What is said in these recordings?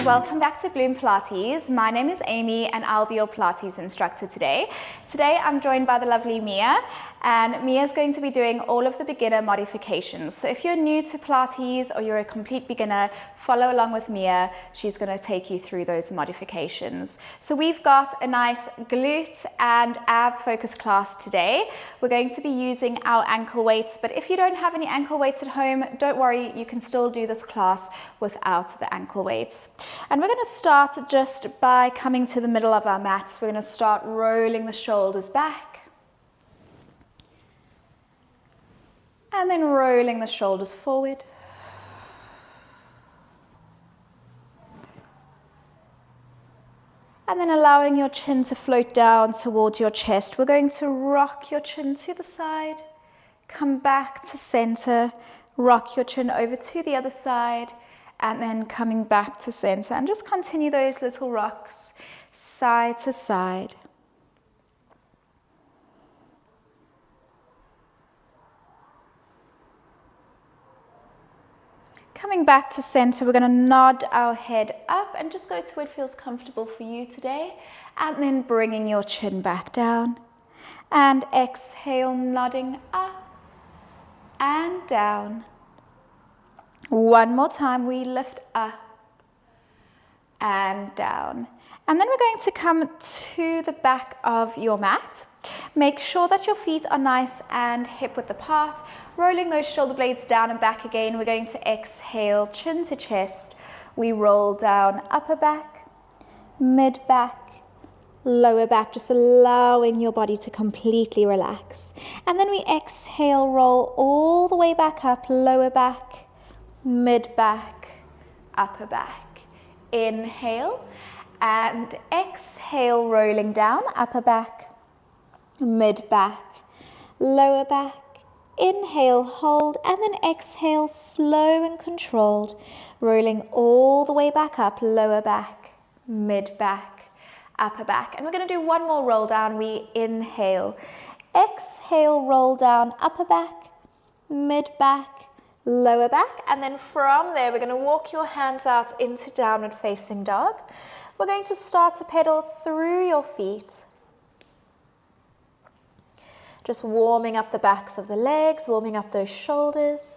welcome back to Bloom Pilates. My name is Amy and I'll be your Pilates instructor today. Today I'm joined by the lovely Mia, and Mia is going to be doing all of the beginner modifications. So if you're new to Pilates or you're a complete beginner, follow along with Mia. She's going to take you through those modifications. So we've got a nice glute and ab focus class today. We're going to be using our ankle weights, but if you don't have any ankle weights at home, don't worry, you can still do this class without the ankle weights. And we're going to start just by coming to the middle of our mats. We're going to start rolling the shoulders back. And then rolling the shoulders forward. And then allowing your chin to float down towards your chest. We're going to rock your chin to the side, come back to center, rock your chin over to the other side, and then coming back to center. And just continue those little rocks side to side. Coming back to center, we're going to nod our head up and just go to where it feels comfortable for you today. And then bringing your chin back down. And exhale, nodding up and down. One more time, we lift up and down. And then we're going to come to the back of your mat. Make sure that your feet are nice and hip width apart. Rolling those shoulder blades down and back again. We're going to exhale, chin to chest. We roll down upper back, mid back, lower back, just allowing your body to completely relax. And then we exhale, roll all the way back up, lower back, mid back, upper back. Inhale and exhale, rolling down, upper back, mid back, lower back. Inhale, hold, and then exhale, slow and controlled, rolling all the way back up, lower back, mid back, upper back. And we're going to do one more roll down. We inhale, exhale, roll down, upper back, mid back, lower back. And then from there, we're going to walk your hands out into downward facing dog. We're going to start to pedal through your feet. Just warming up the backs of the legs, warming up those shoulders.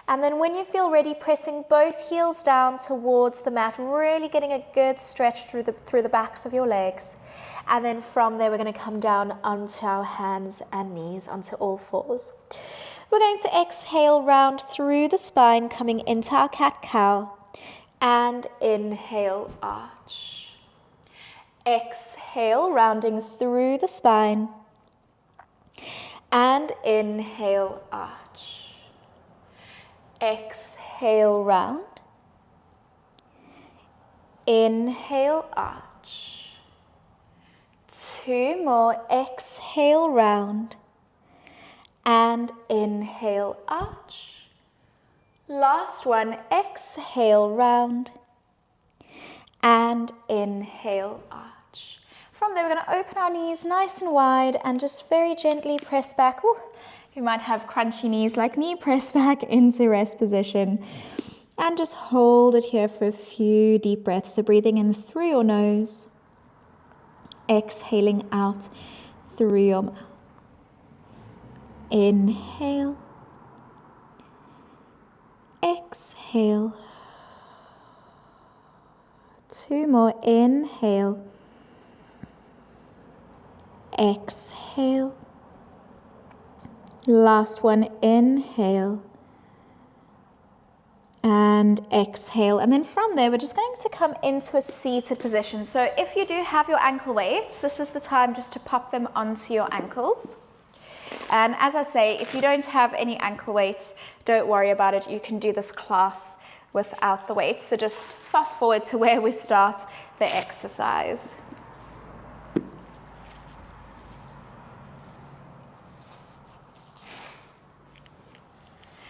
And then when you feel ready, pressing both heels down towards the mat, really getting a good stretch through the backs of your legs. And then from there, we're going to come down onto our hands and knees, onto all fours. We're going to exhale, round through the spine, coming into our cat-cow. And inhale, arch. Exhale, rounding through the spine. And inhale, arch. Exhale, round. Inhale, arch. Two more. Exhale, round. And inhale, arch. Last one. Exhale, round. And inhale, arch. From there, we're going to open our knees nice and wide and just very gently press back. Ooh, you might have crunchy knees like me. Press back into rest position and just hold it here for a few deep breaths. So breathing in through your nose, exhaling out through your mouth. Inhale, exhale. Two more. Inhale. Exhale. Last one, inhale. And exhale. And then from there, we're just going to come into a seated position. So if you do have your ankle weights, this is the time just to pop them onto your ankles. And as I say, if you don't have any ankle weights, don't worry about it. You can do this class without the weights. So just fast forward to where we start the exercise.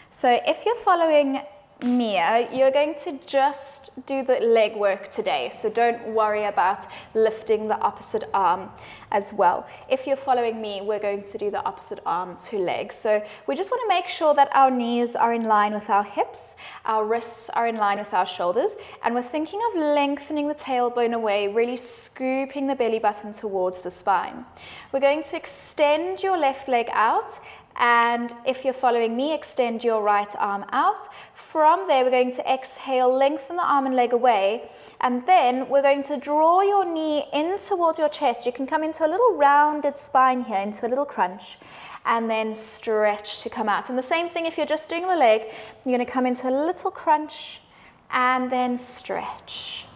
So if you're following Mia, you're going to just do the leg work today, so don't worry about lifting the opposite arm as well. If you're following me, we're going to do the opposite arm to leg. So we just want to make sure that our knees are in line with our hips, our wrists are in line with our shoulders, and we're thinking of lengthening the tailbone away, really scooping the belly button towards the spine. We're going to extend your left leg out, and if you're following me, extend your right arm out. From there, we're going to exhale, lengthen the arm and leg away, and then we're going to draw your knee in towards your chest. You can come into a little rounded spine here, into a little crunch, and then stretch to come out. And the same thing if you're just doing the leg, you're going to come into a little crunch and then stretch.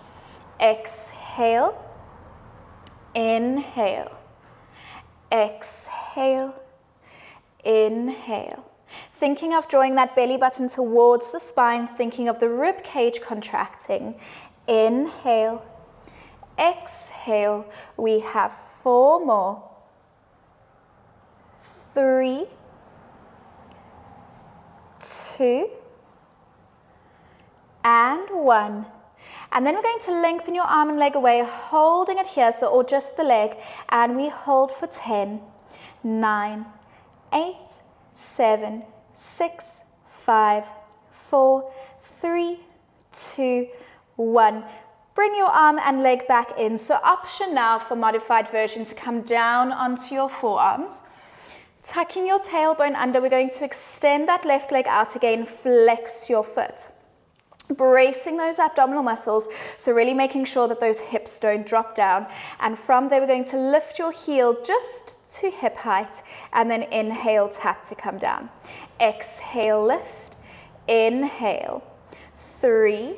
Exhale, inhale, exhale, inhale. Thinking of drawing that belly button towards the spine, thinking of the rib cage contracting. Inhale, exhale. We have 4 more. 3, 2, and 1. And then we're going to lengthen your arm and leg away, holding it here, or just the leg, and we hold for 10, 9, 8, 7, 6, 5, 4, 3, 2, 1. Bring your arm and leg back in. So option now for modified version to come down onto your forearms. Tucking your tailbone under, we're going to extend that left leg out again, flex your foot. Bracing those abdominal muscles, so really making sure that those hips don't drop down. And from there, we're going to lift your heel just to hip height, and then inhale, tap to come down. Exhale, lift, inhale, 3,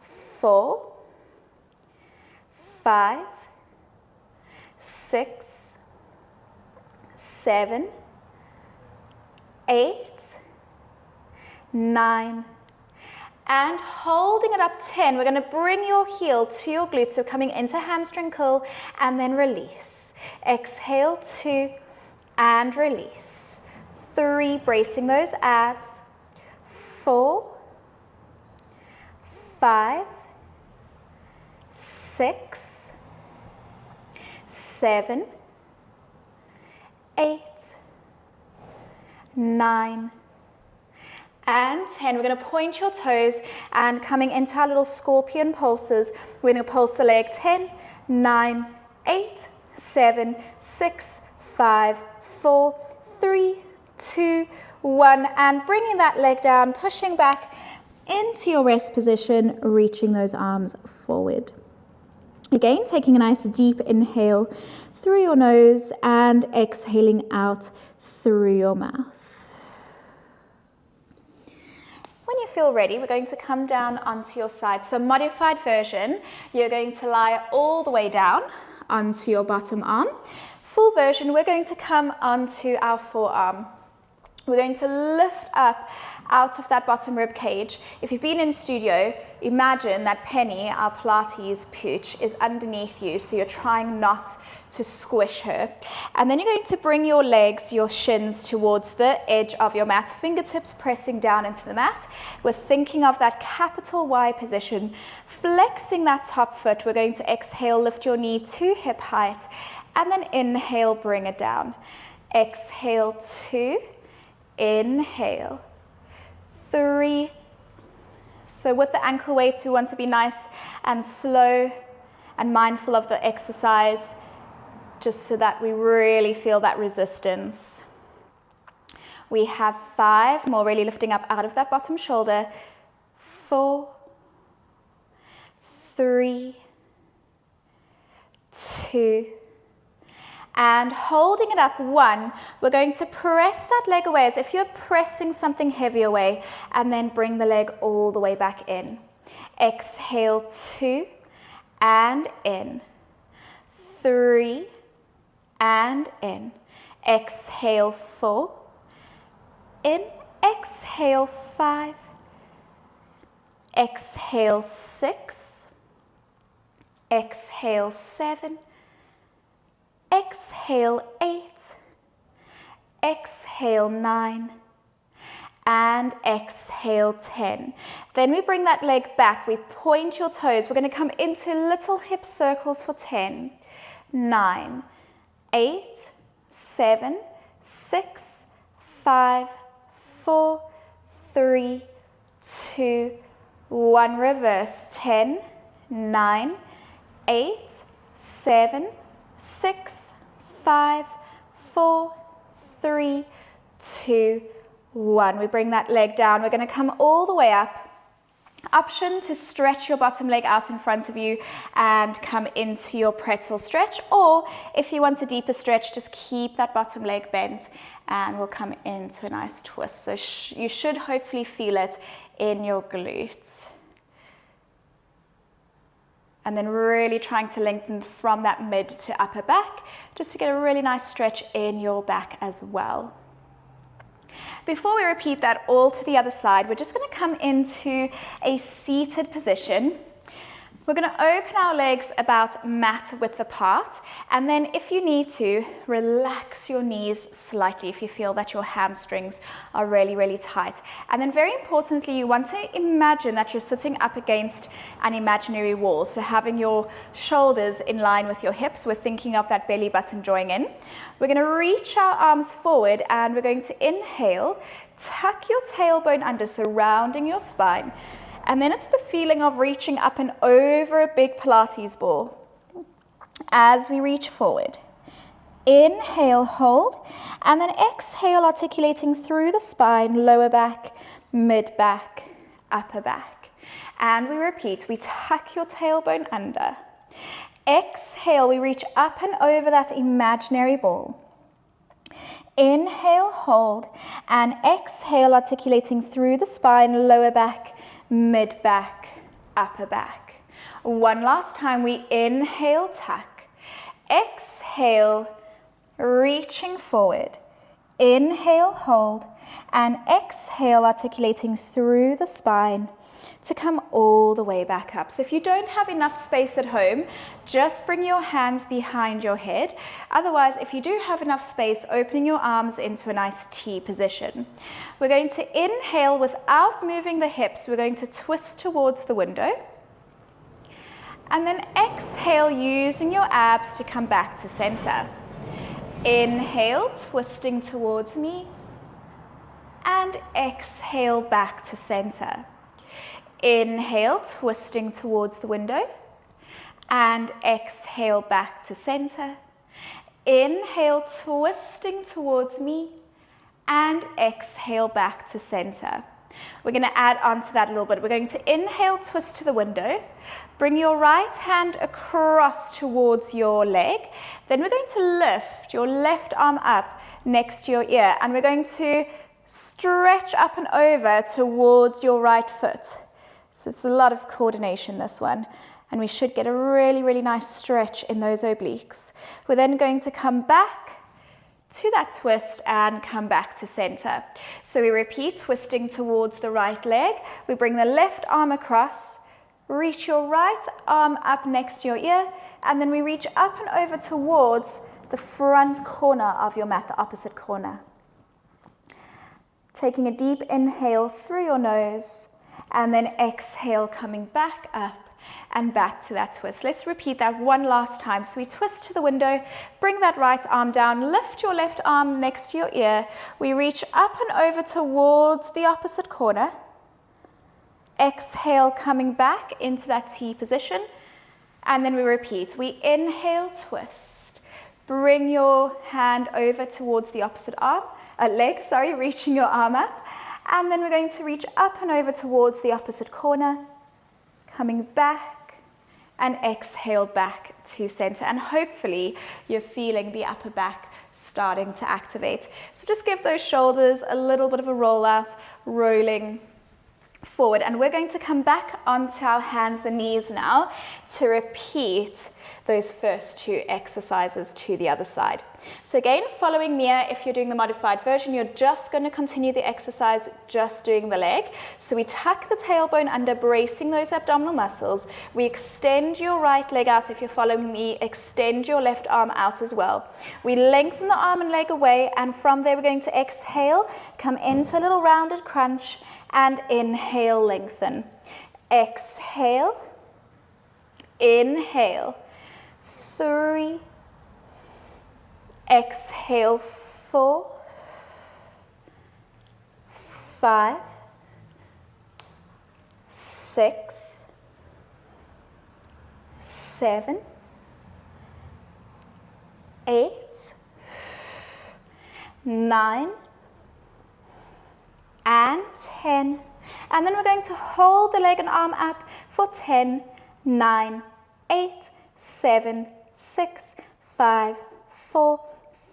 4, 5, 6, 7, 8, 9, and holding it up 10. We're going to bring your heel to your glutes, so coming into hamstring curl, and then release. Exhale, 2, and release. 3, bracing those abs. 4, 5, 6, 7, 8, 9, and 10. We're going to point your toes, and coming into our little scorpion pulses, we're going to pulse the leg. 10, 9, 8, 7, 6, 5, 4, 3, 2, 1, and bringing that leg down, pushing back into your rest position, reaching those arms forward. Again, taking a nice deep inhale through your nose and exhaling out through your mouth. When you feel ready, we're going to come down onto your side. So modified version, you're going to lie all the way down onto your bottom arm. Full version, we're going to come onto our forearm. We're going to lift up out of that bottom rib cage. If you've been in studio, imagine that Penny, our Pilates pooch, is underneath you, so you're trying not to squish her. And then you're going to bring your legs, your shins towards the edge of your mat, fingertips pressing down into the mat. We're thinking of that capital Y position, flexing that top foot. We're going to exhale, lift your knee to hip height, and then inhale, bring it down. Exhale, 2, inhale, 3. So with the ankle weights, we want to be nice and slow and mindful of the exercise, just so that we really feel that resistance. We have 5 more, really lifting up out of that bottom shoulder. 4, 3, 2, and holding it up. 1, we're going to press that leg away as if you're pressing something heavy away, and then bring the leg all the way back in. Exhale, 2, and in. 3, and in. Exhale, 4, in. Exhale, 5. Exhale, 6. Exhale, 7. Exhale, 8. Exhale, 9. and exhale 10. Then we bring that leg back, we point your toes, we're going to come into little hip circles for 10, 9, 8, 7, 6, 5, 4, 3, 2, 1, reverse, 10, 9, 8, 7, 6, 5, 4, 3, 2, 1. We bring that leg down. We're going to come all the way up. Option to stretch your bottom leg out in front of you and come into your pretzel stretch, or if you want a deeper stretch, just keep that bottom leg bent and we'll come into a nice twist. So you should hopefully feel it in your glutes. And then really trying to lengthen from that mid to upper back, just to get a really nice stretch in your back as well. Before we repeat that all to the other side, we're just going to come into a seated position. We're going to open our legs about mat width apart, and then if you need to, relax your knees slightly if you feel that your hamstrings are really, really tight. And then very importantly, you want to imagine that you're sitting up against an imaginary wall. So having your shoulders in line with your hips, we're thinking of that belly button drawing in. We're going to reach our arms forward and we're going to inhale, tuck your tailbone under, surrounding your spine. And then it's the feeling of reaching up and over a big Pilates ball. As we reach forward, inhale, hold, and then exhale, articulating through the spine, lower back, mid back, upper back. And we repeat, we tuck your tailbone under. Exhale, we reach up and over that imaginary ball. Inhale, hold, and exhale, articulating through the spine, lower back, mid back, upper back. One last time, we inhale, tuck. Exhale, reaching forward. Inhale, hold, and exhale, articulating through the spine to come all the way back up. So if you don't have enough space at home, just bring your hands behind your head. Otherwise, if you do have enough space, opening your arms into a nice T position. We're going to inhale without moving the hips. We're going to twist towards the window. And then exhale, using your abs to come back to center. Inhale, twisting towards me. And exhale, back to center. Inhale, twisting towards the window, and exhale back to center. Inhale, twisting towards me, and exhale back to center. We're going to add on to that a little bit. We're going to inhale, twist to the window, bring your right hand across towards your leg. Then we're going to lift your left arm up next to your ear, and we're going to stretch up and over towards your right foot. So it's a lot of coordination, this one. And we should get a really, really nice stretch in those obliques. We're then going to come back to that twist and come back to center. So we repeat, twisting towards the right leg. We bring the left arm across, reach your right arm up next to your ear, and then we reach up and over towards the front corner of your mat, the opposite corner. Taking a deep inhale through your nose, and then exhale, coming back up and back to that twist. Let's repeat that one last time. So we twist to the window, bring that right arm down, lift your left arm next to your ear. We reach up and over towards the opposite corner. Exhale, coming back into that T position. And then we repeat. We inhale, twist. Bring your hand over towards the opposite leg, reaching your arm up. And then we're going to reach up and over towards the opposite corner, coming back and exhale back to center. And hopefully you're feeling the upper back starting to activate. So just give those shoulders a little bit of a roll out, rolling forward, and we're going to come back onto our hands and knees now to repeat those first two exercises to the other side. So again, following Mia, if you're doing the modified version, you're just going to continue the exercise just doing the leg. So we tuck the tailbone under, bracing those abdominal muscles. We extend your right leg out. If you're following me, extend your left arm out as well. We lengthen the arm and leg away, and from there we're going to exhale, come into a little rounded crunch, and inhale, lengthen. Exhale, inhale, 3, exhale, 4, 5, 6, 7, 8, 9, and 10. And then we're going to hold the leg and arm up for 10, 9, 8, 7, 6, 5, 4,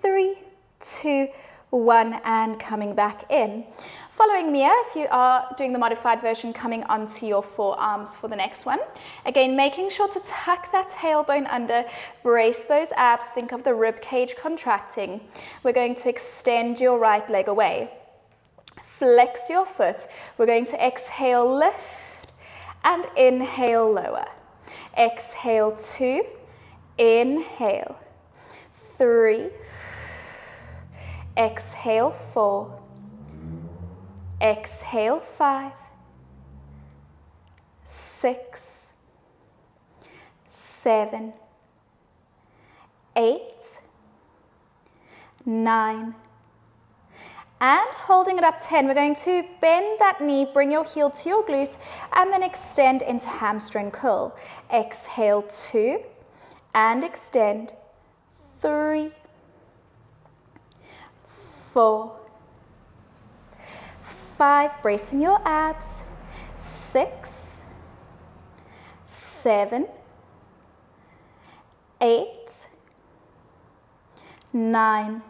3, 2, 1, and coming back in. Following Mia, if you are doing the modified version, coming onto your forearms for the next one. Again, making sure to tuck that tailbone under, brace those abs, think of the rib cage contracting. We're going to extend your right leg away. Flex your foot. We're going to exhale, lift, and inhale, lower. Exhale, 2, inhale, 3, exhale, 4, exhale, 5, 6, 7, 8, 9, and holding it up 10, we're going to bend that knee, bring your heel to your glute, and then extend into hamstring curl. Exhale, 2, and extend, 3, 4, 5, bracing your abs, 6, 7, 8, 9,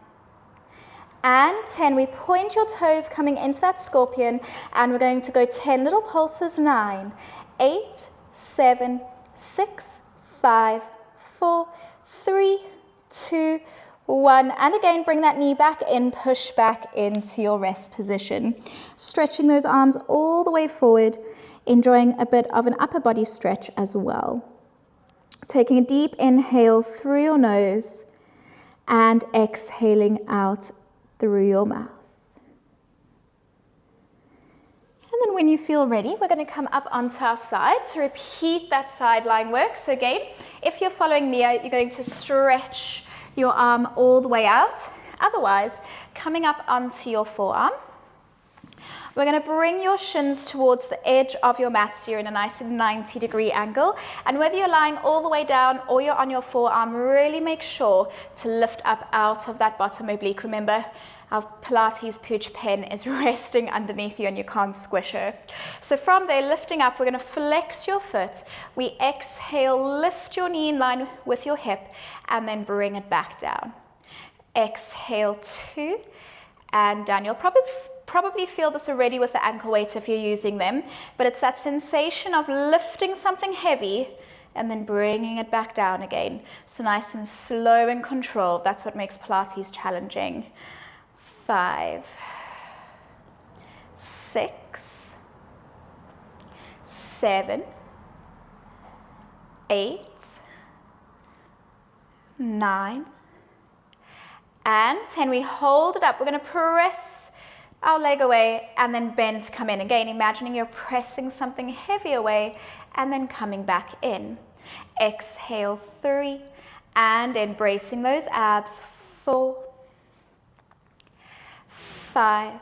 and 10. We point your toes coming into that scorpion, and we're going to go 10 little pulses. 9, 8, 7, 6, 5, 4, 3, 2, 1. And again, bring that knee back in, push back into your rest position. Stretching those arms all the way forward, enjoying a bit of an upper body stretch as well. Taking a deep inhale through your nose and exhaling out through your mouth. And then when you feel ready, we're going to come up onto our side to repeat that side lying work. So again, if you're following me, you're going to stretch your arm all the way out. Otherwise, coming up onto your forearm, we're going to bring your shins towards the edge of your mat so you're in a nice 90-degree angle. And whether you're lying all the way down or you're on your forearm, really make sure to lift up out of that bottom oblique. Remember, our Pilates pooch pen is resting underneath you and you can't squish her. So from there, lifting up, we're going to flex your foot. We exhale, lift your knee in line with your hip, and then bring it back down. Exhale, 2, and down. You'll probably feel this already with the ankle weights if you're using them, but it's that sensation of lifting something heavy and then bringing it back down again. So nice and slow and controlled. That's what makes Pilates challenging. 5, 6, 7, 8, 9, and 10. We hold it up. We're going to press our leg away and then bend to come in. Again, imagining you're pressing something heavy away and then coming back in. Exhale, 3, and embracing those abs. 4, 5,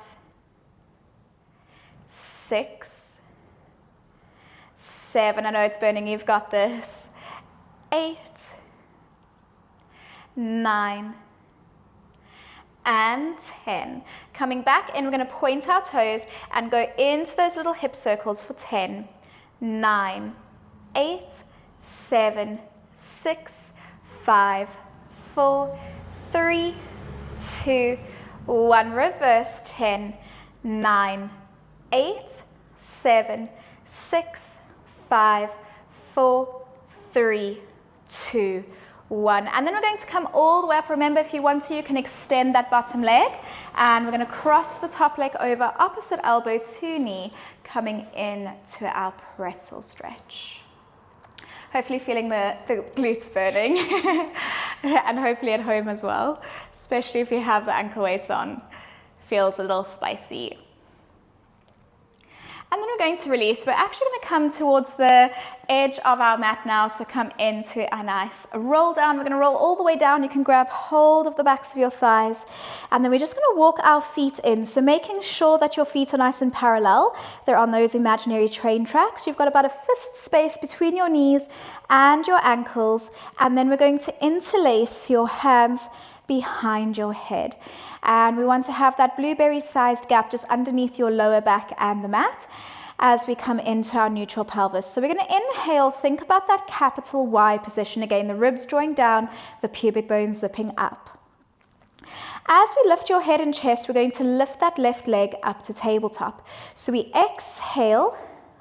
6, 7. I know it's burning. You've got this. 8, 9, and 10. Coming back in, we're going to point our toes and go into those little hip circles for 10, 9, 8, 7, 6, 5, 4, 3, 2, 1. Reverse. 10, 9, 8, 7, 6, 5, 4, 3, 2, 1. And then we're going to come all the way up. Remember, if you want to, you can extend that bottom leg. And we're going to cross the top leg over, opposite elbow to knee, coming in to our pretzel stretch. Hopefully feeling the glutes burning. And hopefully at home as well, especially if you have the ankle weights on. Feels a little spicy. And then we're going to release. We're actually going to come towards the edge of our mat now, so come into a nice roll down. We're going to roll all the way down. You can grab hold of the backs of your thighs, and then we're just going to walk our feet in. So making sure that your feet are nice and parallel. They're on those imaginary train tracks. You've got about a fist space between your knees and your ankles, and then we're going to interlace your hands behind your head. And we want to have that blueberry-sized gap just underneath your lower back and the mat as we come into our neutral pelvis. So we're going to inhale, think about that capital Y position. Again, the ribs drawing down, the pubic bone zipping up. As we lift your head and chest, we're going to lift that left leg up to tabletop. So we exhale,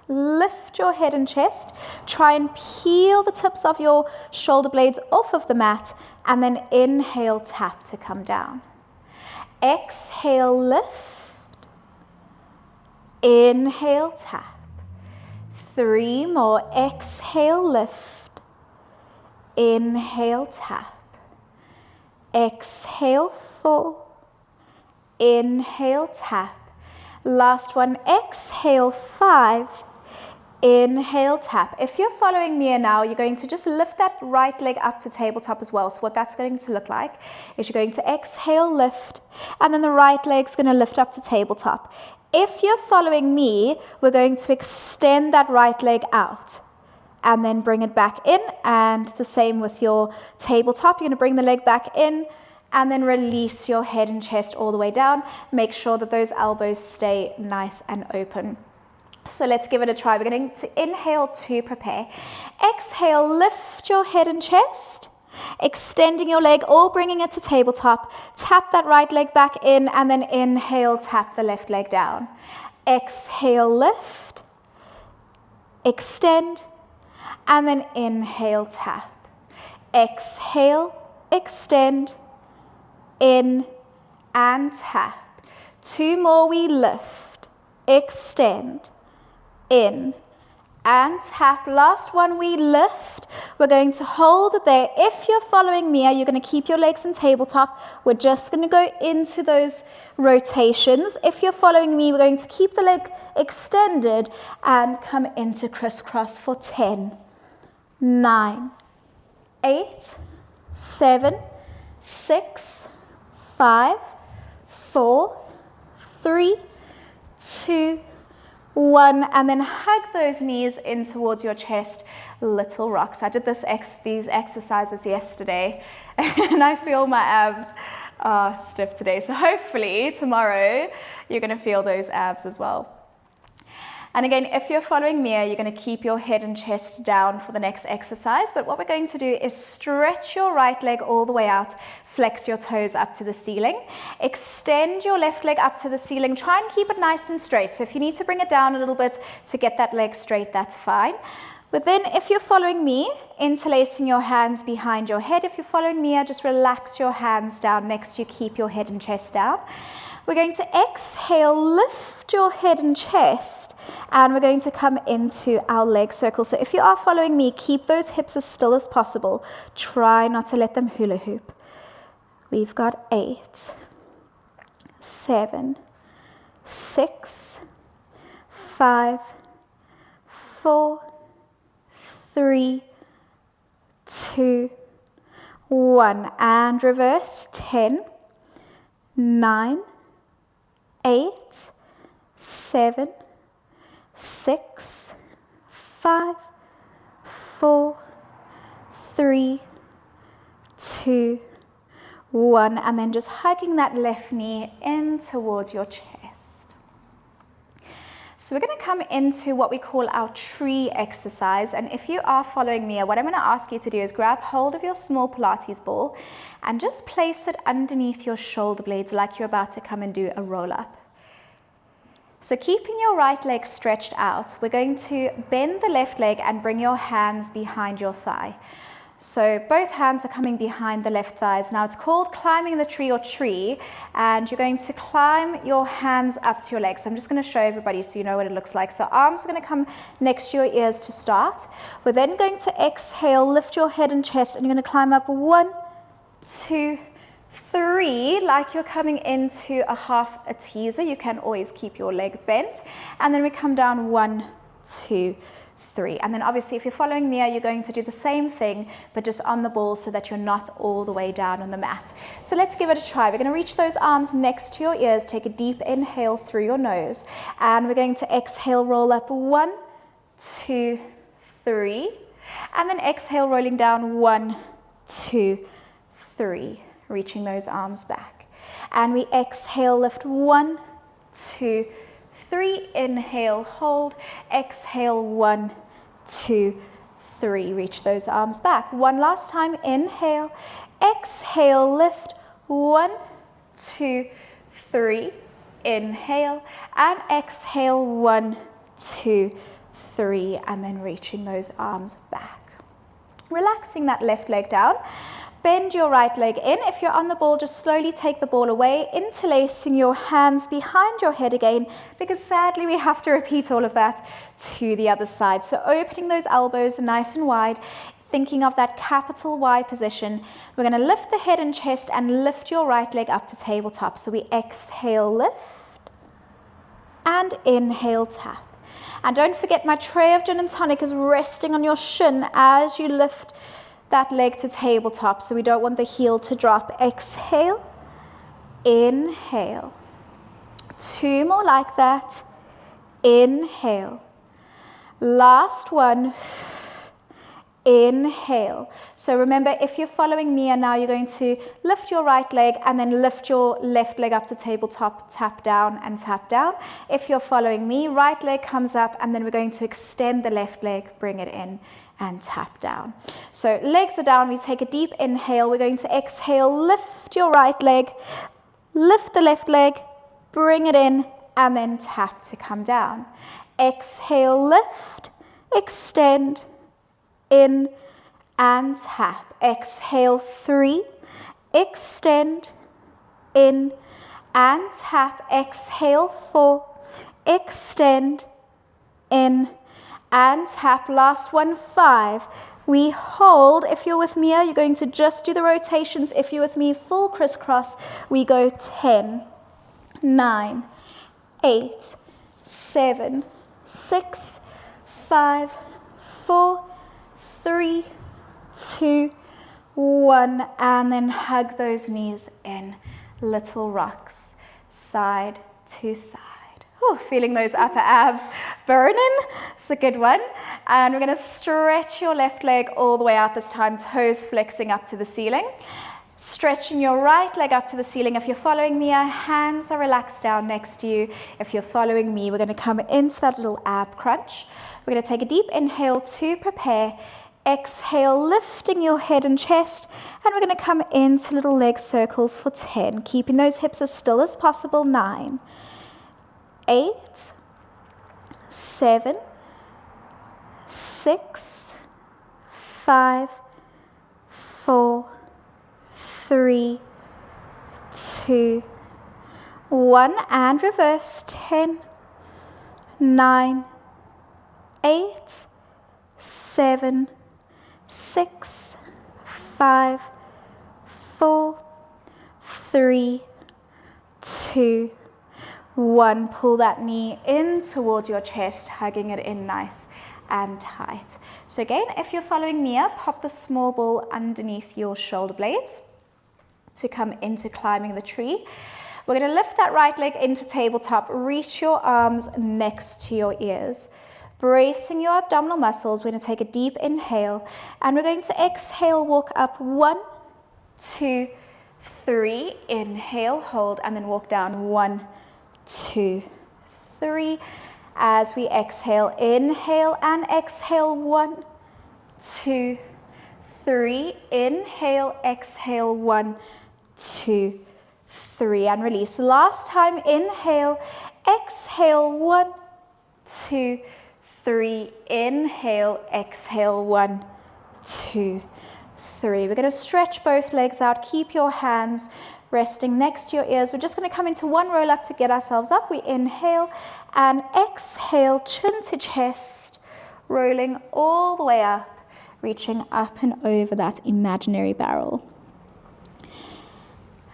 lift your head and chest, try and peel the tips of your shoulder blades off of the mat, and then inhale, tap to come down. Exhale, lift. Inhale, tap. 3 more. Exhale, lift. Inhale, tap. Exhale, 4. Inhale, tap. Last one. Exhale, 5. Inhale, tap. If you're following me now, you're going to just lift that right leg up to tabletop as well. So what that's going to look like is you're going to exhale, lift, and then the right leg's going to lift up to tabletop. If you're following me, we're going to extend that right leg out and then bring it back in, and the same with your tabletop. You're going to bring the leg back in and then release your head and chest all the way down. Make sure that those elbows stay nice and open. So let's give it a try. We're going to inhale to prepare. Exhale, lift your head and chest, extending your leg or bringing it to tabletop. Tap that right leg back in, and then inhale, tap the left leg down. Exhale, lift, extend, and then inhale, tap. Exhale, extend, in, and tap. 2 more, we lift, extend, in, and tap. Last one, we lift. We're going to hold it there. If you're following me, you're going to keep your legs in tabletop. We're just going to go into those rotations. If you're following me, we're going to keep the leg extended and come into crisscross for 10, 9, 8, 7, 6, 5, 4, 3, 2, 1, and then hug those knees in towards your chest, little rocks. I did these exercises yesterday, and I feel my abs are stiff today. So hopefully tomorrow you're going to feel those abs as well. And again, if you're following me, you're going to keep your head and chest down for the next exercise. But what we're going to do is stretch your right leg all the way out, flex your toes up to the ceiling, extend your left leg up to the ceiling. Try and keep it nice and straight. So if you need to bring it down a little bit to get that leg straight, that's fine. But then if you're following me, interlacing your hands behind your head. If you're following me, just relax your hands down next to you, keep your head and chest down. We're going to exhale, lift your head and chest, and we're going to come into our leg circle. So if you are following me, keep those hips as still as possible. Try not to let them hula hoop. We've got 8, 7, 6, 5, 4, 3, 2, 1, and reverse. 10, 9, 8, 7, 6, 5, 4, 3, 2, 1, and then just hugging that left knee in towards your chest. So we're going to come into what we call our tree exercise, and if you are following me, what I'm going to ask you to do is grab hold of your small Pilates ball and just place it underneath your shoulder blades like you're about to come and do a roll up. So keeping your right leg stretched out, we're going to bend the left leg and bring your hands behind your thigh. So both hands are coming behind the left thighs. Now it's called climbing the tree or tree, and you're going to climb your hands up to your legs. So I'm just going to show everybody so you know what it looks like. So arms are going to come next to your ears to start. We're then going to exhale, lift your head and chest, and you're going to climb up 1, 2, 3, like you're coming into a half a teaser. You can always keep your leg bent. And then we come down 1, 2, 3. And then obviously if you're following me, you're going to do the same thing, but just on the ball so that you're not all the way down on the mat. So let's give it a try. We're going to reach those arms next to your ears. Take a deep inhale through your nose. And we're going to exhale, roll up 1, 2, 3. And then exhale, rolling down 1, 2, 3. Reaching those arms back. And we exhale, lift 1, 2, 3. Inhale, hold. Exhale, 1, 2, 3. Reach those arms back. One last time. Inhale, exhale, lift. 1, 2, 3. Inhale and exhale. 1, 2, 3. And then reaching those arms back. Relaxing that left leg down. Bend your right leg in. If you're on the ball, just slowly take the ball away, interlacing your hands behind your head again, because sadly we have to repeat all of that to the other side. So opening those elbows nice and wide, thinking of that capital Y position. We're going to lift the head and chest and lift your right leg up to tabletop. So we exhale, lift, and inhale, tap. And don't forget, my tray of gin and tonic is resting on your shin as you lift that leg to tabletop, so we don't want the heel to drop. Exhale, inhale. 2 more like that. Inhale. Last one. Inhale. So remember, if you're following me and now you're going to lift your right leg and then lift your left leg up to tabletop, tap down and tap down. If you're following me, right leg comes up and then we're going to extend the left leg, bring it in and tap down. So legs are down, we take a deep inhale, we're going to exhale, lift your right leg, lift the left leg, bring it in, and then tap to come down. Exhale, lift, extend, in, and tap. Exhale, 3, extend, in, and tap. Exhale, 4, extend, in, and tap. Last one, 5. We hold. If you're with me, you're going to just do the rotations. If you're with me, full crisscross, we go 10, 9, 8, 7, 6, 5, 4, 3, 2, 1, and then hug those knees in. Little rocks, side to side. Whew, feeling those upper abs burning. It's a good one. And we're going to stretch your left leg all the way out this time, toes flexing up to the ceiling. Stretching your right leg up to the ceiling. If you're following me, hands are relaxed down next to you. If you're following me, we're going to come into that little ab crunch. We're going to take a deep inhale to prepare. Exhale, lifting your head and chest, and we're going to come into little leg circles for 10, keeping those hips as still as possible. 9, 8, 7, 6, 5, 4, 3, 2, 1, and reverse. 10, 9, 8, 7, 6, 5, 4, 3, 2, 1. Pull that knee in towards your chest, hugging it in nice and tight. So again, if you're following me up, pop the small ball underneath your shoulder blades to come into climbing the tree. We're going to lift that right leg into tabletop, reach your arms next to your ears. Bracing your abdominal muscles, we're going to take a deep inhale and we're going to exhale, walk up 1, 2, 3, inhale, hold, and then walk down 1, 2, 3. As we exhale, inhale and exhale 1, 2, 3, inhale, exhale 1, 2, 3, and release. Last time, inhale, exhale, 1, 2, 3, inhale, exhale, 1, 2, 3. We're going to stretch both legs out, keep your hands resting next to your ears. We're just going to come into one roll up to get ourselves up. We inhale and exhale, chin to chest, rolling all the way up, reaching up and over that imaginary barrel.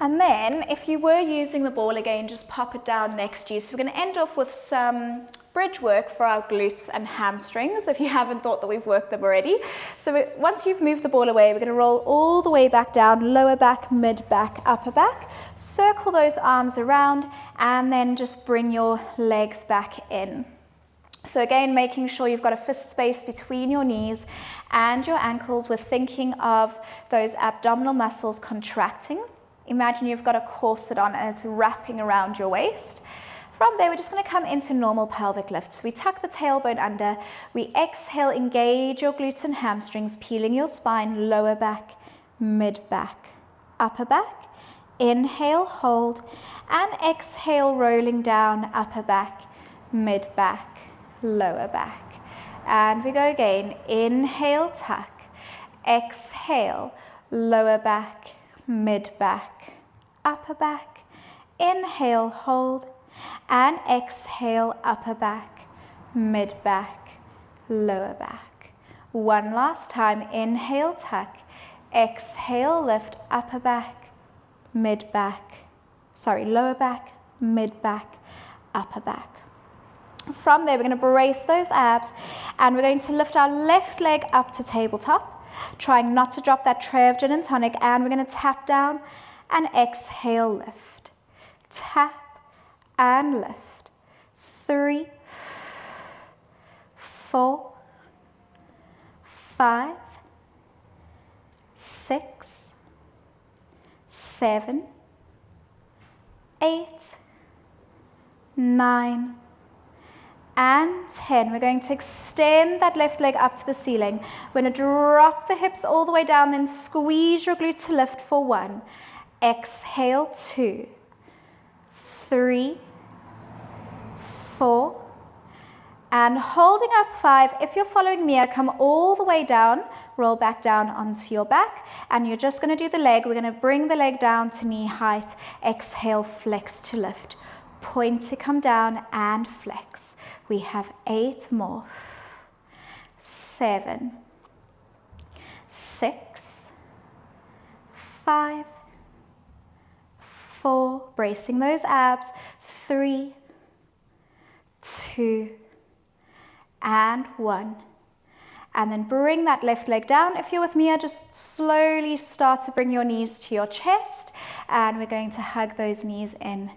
And then, if you were using the ball again, just pop it down next to you. So we're going to end off with some bridge work for our glutes and hamstrings, if you haven't thought that we've worked them already. So once you've moved the ball away, we're going to roll all the way back down, lower back, mid back, upper back. Circle those arms around, and then just bring your legs back in. So again, making sure you've got a fist space between your knees and your ankles. We're thinking of those abdominal muscles contracting. Imagine you've got a corset on and it's wrapping around your waist. From there, we're just going to come into normal pelvic lifts. We tuck the tailbone under. We exhale, engage your glutes and hamstrings, peeling your spine, lower back, mid back, upper back. Inhale, hold, and exhale, rolling down, upper back, mid back, lower back. And we go again. Inhale, tuck. Exhale, lower back, mid back, upper back. Inhale, hold, and exhale, upper back, mid back, lower back. One last time. Inhale, tuck. Exhale, lift, upper back, mid back, lower back, mid back, upper back. From there, we're going to brace those abs, and we're going to lift our left leg up to tabletop, trying not to drop that tray of gin and tonic, and we're going to tap down and exhale, lift. Tap and lift. 3, 4, 5, 6, 7, 8, 9, and 10. We're going to extend that left leg up to the ceiling. We're going to drop the hips all the way down, then squeeze your glute to lift for 1. Exhale, 2, 3, 4, and holding up 5. If you're following me, I come all the way down, roll back down onto your back, and you're just going to do the leg. We're going to bring the leg down to knee height. Exhale, flex to lift. Point to come down and flex. We have 8 more. 7, 6, 5, 4, bracing those abs, 3, 2, and 1. And then bring that left leg down. If you're with me, I just slowly start to bring your knees to your chest, and we're going to hug those knees in.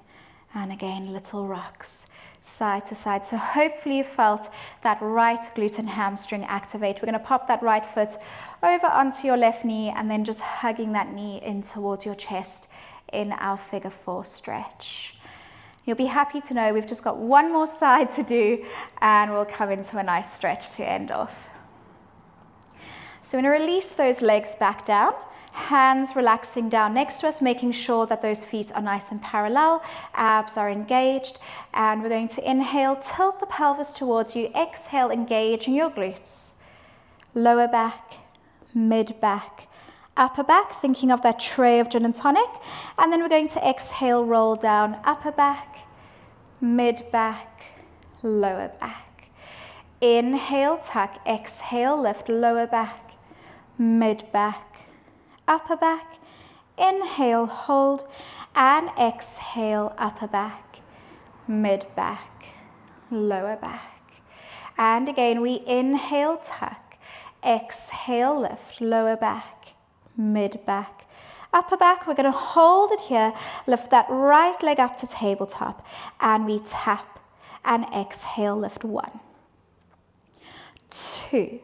And again, little rocks, side to side. So hopefully you felt that right glute and hamstring activate. We're going to pop that right foot over onto your left knee, and then just hugging that knee in towards your chest in our figure 4 stretch. You'll be happy to know we've just got one more side to do, and we'll come into a nice stretch to end off. So we're going to release those legs back down. Hands relaxing down next to us, making sure that those feet are nice and parallel, abs are engaged, and we're going to inhale, tilt the pelvis towards you, exhale, engaging your glutes, lower back, mid back, upper back, thinking of that tray of gin and tonic, and then we're going to exhale, roll down, upper back, mid back, lower back. Inhale, tuck, exhale, lift, lower back, mid back, upper back. Inhale, hold, and exhale, upper back, mid back, lower back. And again, we inhale, tuck, exhale, lift, lower back, mid back, upper back. We're going to hold it here, lift that right leg up to tabletop, and we tap and exhale, lift. 1, 2,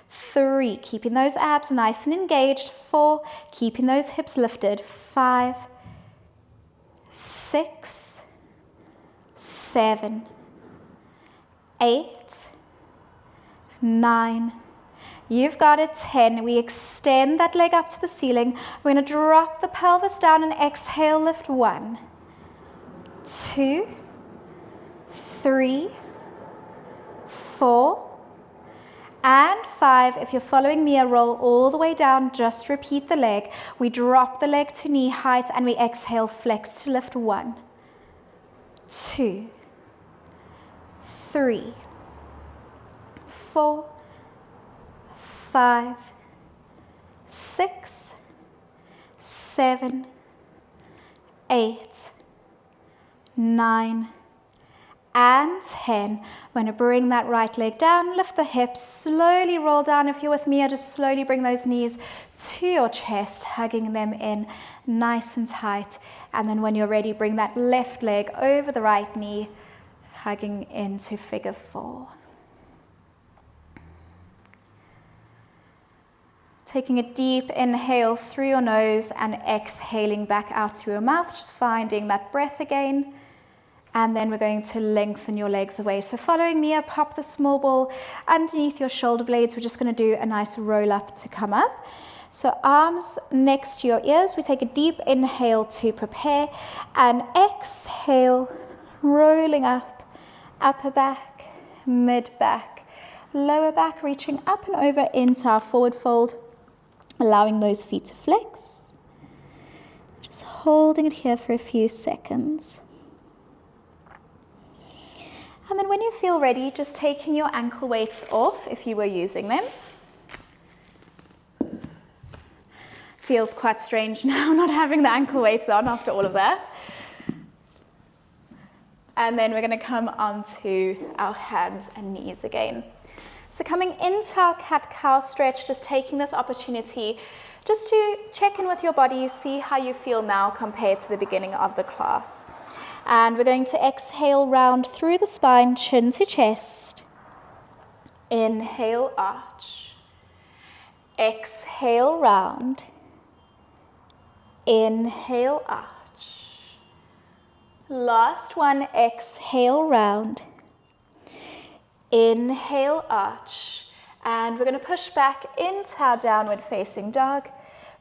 3, keeping those abs nice and engaged. 4, keeping those hips lifted. 5, 6, 7, 8, 9. You've got it. 10. We extend that leg up to the ceiling. We're going to drop the pelvis down and exhale, lift. 1, 2, 3, 4, and 5. If you're following me, I roll all the way down, just repeat the leg. We drop the leg to knee height and we exhale, flex to lift. 1, 2, 3, 4, 5, 6, 7, 8, 9, and 10. We're going to bring that right leg down, lift the hips, slowly roll down. If you're with me, I just slowly bring those knees to your chest, hugging them in nice and tight. And then when you're ready, bring that left leg over the right knee, hugging into figure 4. Taking a deep inhale through your nose and exhaling back out through your mouth, just finding that breath again. And then we're going to lengthen your legs away. So following me, I pop the small ball underneath your shoulder blades. We're just going to do a nice roll up to come up. So arms next to your ears. We take a deep inhale to prepare and exhale, rolling up, upper back, mid back, lower back, reaching up and over into our forward fold, allowing those feet to flex. Just holding it here for a few seconds. And then when you feel ready, just taking your ankle weights off if you were using them. Feels quite strange now not having the ankle weights on after all of that. And then we're going to come onto our hands and knees again. So coming into our cat-cow stretch, just taking this opportunity just to check in with your body, see how you feel now compared to the beginning of the class. And we're going to exhale, round through the spine, chin to chest. Inhale, arch. Exhale, round. Inhale, arch. Last one, exhale, round. Inhale, arch. And we're going to push back into our downward facing dog.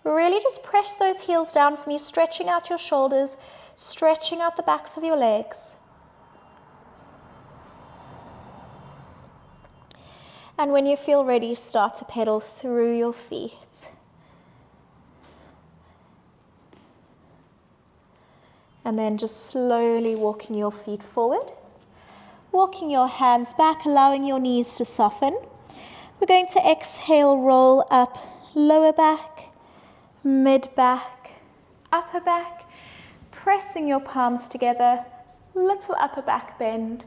Really just press those heels down for me, stretching out your shoulders, stretching out the backs of your legs. And when you feel ready, start to pedal through your feet. And then just slowly walking your feet forward, walking your hands back, allowing your knees to soften. We're going to exhale, roll up, lower back, mid back, upper back, pressing your palms together, little upper back bend,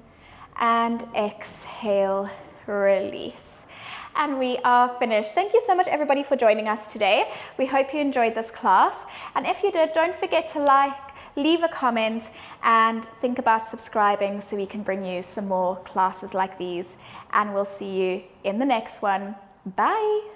and exhale, release. And we are finished. Thank you so much, everybody, for joining us today. We hope you enjoyed this class. And if you did, don't forget to like, leave a comment, and think about subscribing so we can bring you some more classes like these. And we'll see you in the next one. Bye.